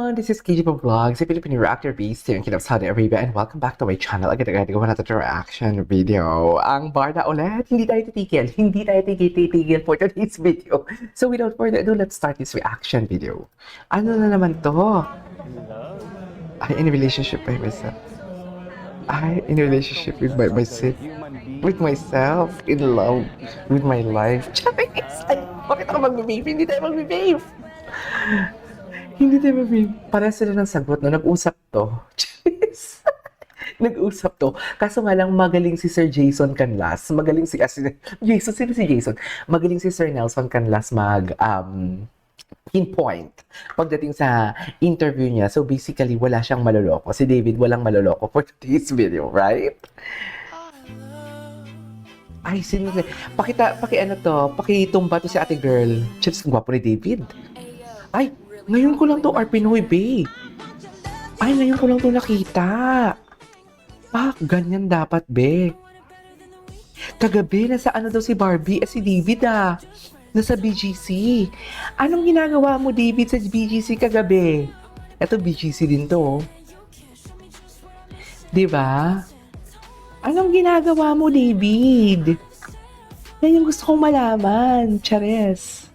everyone, this is KG Vlogs, a Filipino reactor based here in Kingdom of Saudi Arabia, and welcome back to my channel. Agad-agad gawa natin ito reaction video. Ang Barda ulit, hindi tayo titigil for today's video. So without further ado, let's start this reaction video. Ano na naman to? I'm in a relationship by myself. I'm in a relationship with myself. With myself, in love with my life. Charis! Ay, bakit ako mag-babe? Hindi tayo mag-babe. Hindi tayo mag-babe. Para sila ng sagot na nag-usap to. Charis! Nag-usap to. Kaso nga lang magaling si Sir Jason Canlas. Magaling si Jason. Sino si Jason? Magaling si Sir Nelson Canlas pinpoint pagdating sa interview niya. So basically, wala siyang maloloko. Si David walang maloloko for today's video, right? Ay, sino? Pakitumba to si ate girl. Chips, ang gwapo ni David. Ay, ngayon ko lang to Pinoy, babe. Ay, ngayon ko lang to nakita. Ganyan dapat, be. Kagabi, nasa ano daw si Barbie? Si David, nasa BGC. Anong ginagawa mo, David, sa BGC kagabi? Eto, BGC din to. Diba? Anong ginagawa mo, David? Yan yung gusto kong malaman, Chares.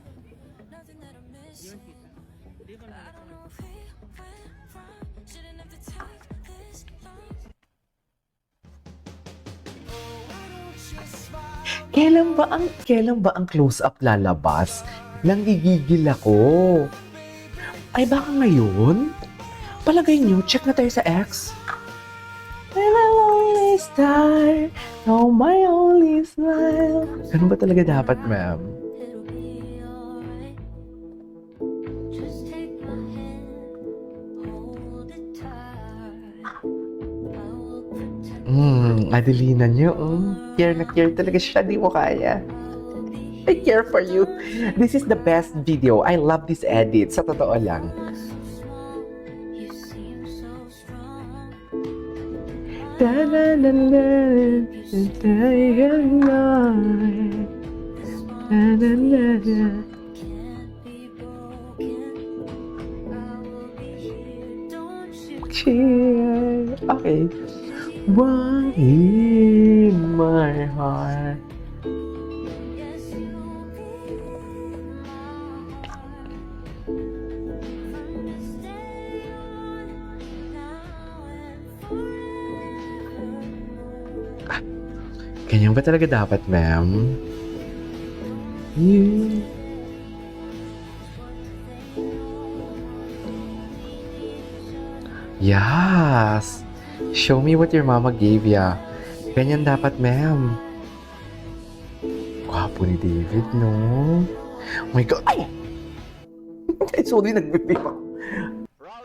Kailan ba ang close-up lalabas? Nanggigigil ako. Ay, baka ngayon? Palagay nyo, check na tayo sa X. I'm my only star, oh my only smile. Ganun ba talaga dapat, ma'am? Adelina nyo, care na care talaga siya, di mo kaya. I care for you. This is the best video. I love this edit. Sa totoo lang. Okay. One in my heart. Ganyan ba talaga dapat, ma'am? Yes! Show me what your mama gave ya. Ganyan dapat, ma'am. Gwapo ni David, no? Oh my God! Ay! Ay, sorry, nag-vape ako.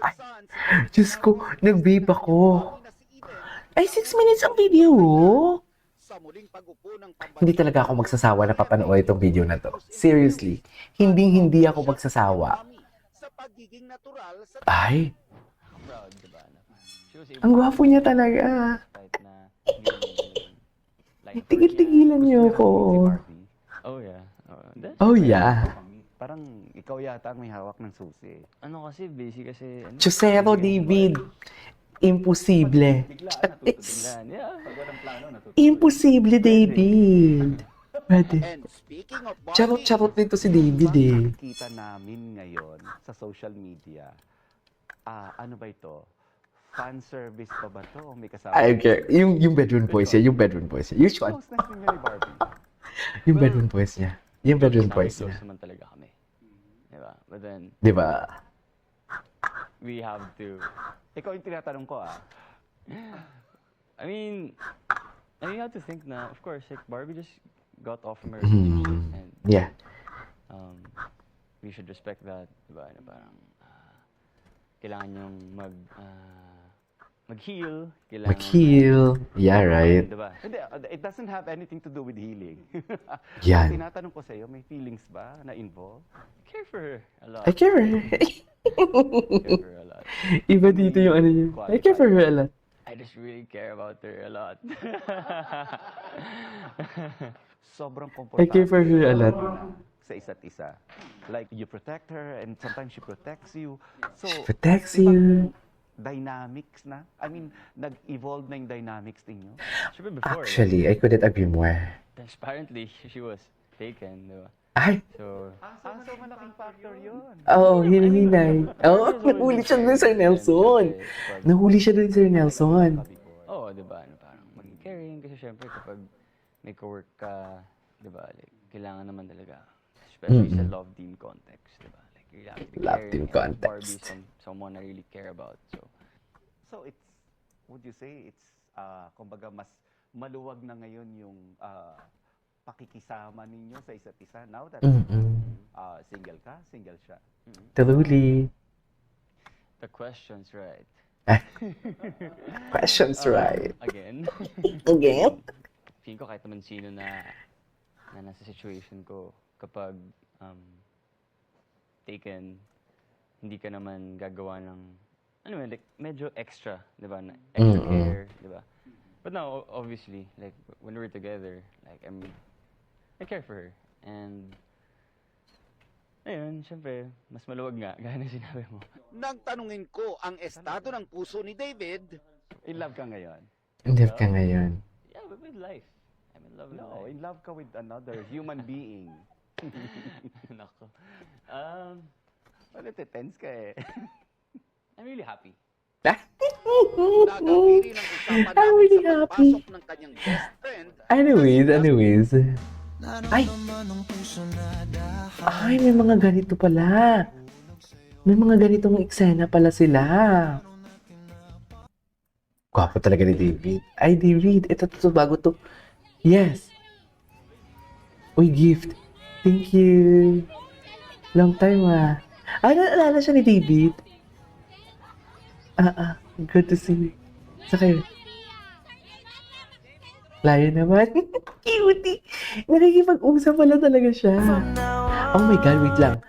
Ay, Diyos ko, nag-vape ako. Ay, 6 minutes ang video, Hindi talaga ako magsasawa na papanood itong video na to. Seriously, hindi ako magsasawa. Ay! Ang gwapo niya talaga. Tigil-tigilan niyo ako. Oh yeah. Oh yeah. Parang ikaw yata ang may hawak ng susi. Ano kasi, busy kasi... Chusero, David. Imposible. Imposible, David. Pwede. Charot-charot nito si David, Kita namin ngayon sa social media. Ano ba ito? Fan service pa ba to? May kasama. Okay. Yung bedroom voice niya. Yung bedroom voice niya. Usual. Yung bedroom voice niya. Yung bedroom voice niya. Naman talaga kami. Diba? But then... Diba? We have to... Ikaw yung tinatanong ko, I mean, you have to think na, of course, like, Barbie just got off from her relationship, and yeah. We should respect that, diba? Na parang, kailangan yung mag-heal. Mag-heal. Yeah, right. Diba? It doesn't have anything to do with healing. Yan. Tinatanong ko sa'yo, may feelings ba na involved? I care for her a lot. I care for her. Iba dito yung ano niya. I care for her a lot. I just really care about her a lot. Sobrang komportable. I care for her a lot. Sa isa't isa. Like, you protect her and sometimes she protects you. So, Protects ibang you. dynamics na. I mean, nag-evolve na yung dynamics ninyo. Siyempre before, Actually, I couldn't agree more. transparently, she was taken, di ba? Ay! So, so malaking factor yun. Oo, hinihinay. Oo, Always nahuli been siya dun caring, Sir and Nelson. syempre, pag- Nahuli siya dun Sir Nelson. Oo, di ba? Ano, parang maging caring kasi syempre kapag may co-work ka, di ba? Like, kailangan naman talaga, especially sa love team context, di ba? Like, you have to be Love caring team and Barbie context. someone I really care about. So it's, would you say, it's, kumbaga, mas maluwag na ngayon yung pakikisama ninyo sa isa't isa now that single ka, single siya. Truly. The question's right. Questions right. Again. Again? Feeling ko kahit naman sino na nasa situation ko, kapag taken, hindi ka naman gagawa ng, ano man, like, medyo extra, di ba? Extra care, di ba? But now, obviously, like, when we're together, like, I care for her. And, ayun, syempre, mas maluwag nga, gaya na sinabi mo. Nang tanungin ko ang estado ng puso ni David, In love ka ngayon? Hindi ka ngayon. Yeah, but with life. I'm in love with no, life. in love ka with another human being. Nako. Well, tense ka eh. I'm really happy. Nagawiri ng usapan I'm namin really sa happy. pagpasok ng kanyang best friend. Anyways. Ay! Ay, may mga ganito pala. May mga ganitong eksena pala sila. Gwapo talaga ni David. Ay, David, ito bago to. Yes. Uy, gift. Thank you. Long time Ay, naalala siya ni David. Good to see you. Sa kayo. Layo naman. Cutie. Nakikipag-usap pala talaga siya. Oh my God, wait lang.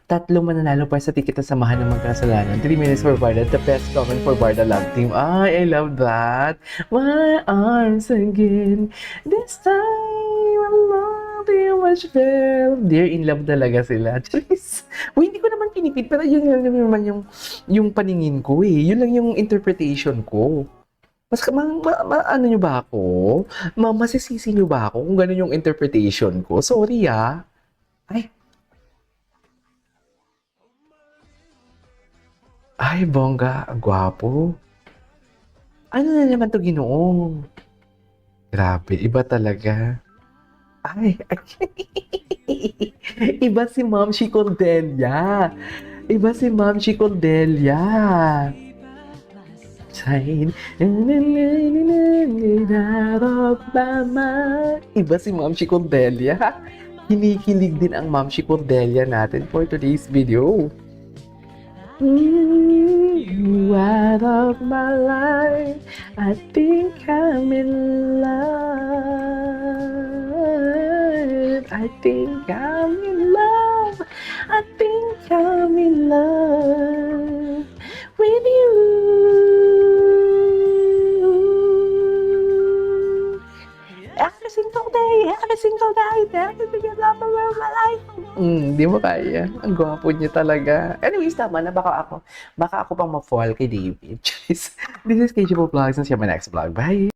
Tatlo mananalo pa sa ticket na samahan ng magkasalanan. 3 minutes for Barda. The best comment for Barda Love Team. Ay, I love that. My arms again. This time, I love you much better. Dear, in love talaga sila. Jeez. Uy, hindi ko naman kinipid. Pero yun lang naman yung paningin ko eh. Yun lang yung interpretation ko. Mas ano nyo ba ako? Masisisi nyo ba ako kung ganun yung interpretation ko? Sorry Ay. Ay, bongga. Gwapo. Ano na naman to Ginoong? Grabe, iba talaga. Ay. Iba si Ma'am Chi Cordelia. Iba si Ma'am Chi Cordelia. Iba si Ma'am Chi Cordelia. Kinikilig din ang Ma'am Chi Cordelia natin for today's video. You out of my life, I think I'm in love. I think I'm in love. I think I'm in love with you. Every single day, every single love of my life. Di mo kaya. Ang gwapo niya talaga. Anyways, tama na. Baka ako pang ma-fall kay David. This is KJ Vlogs and see you on my next vlog. Bye!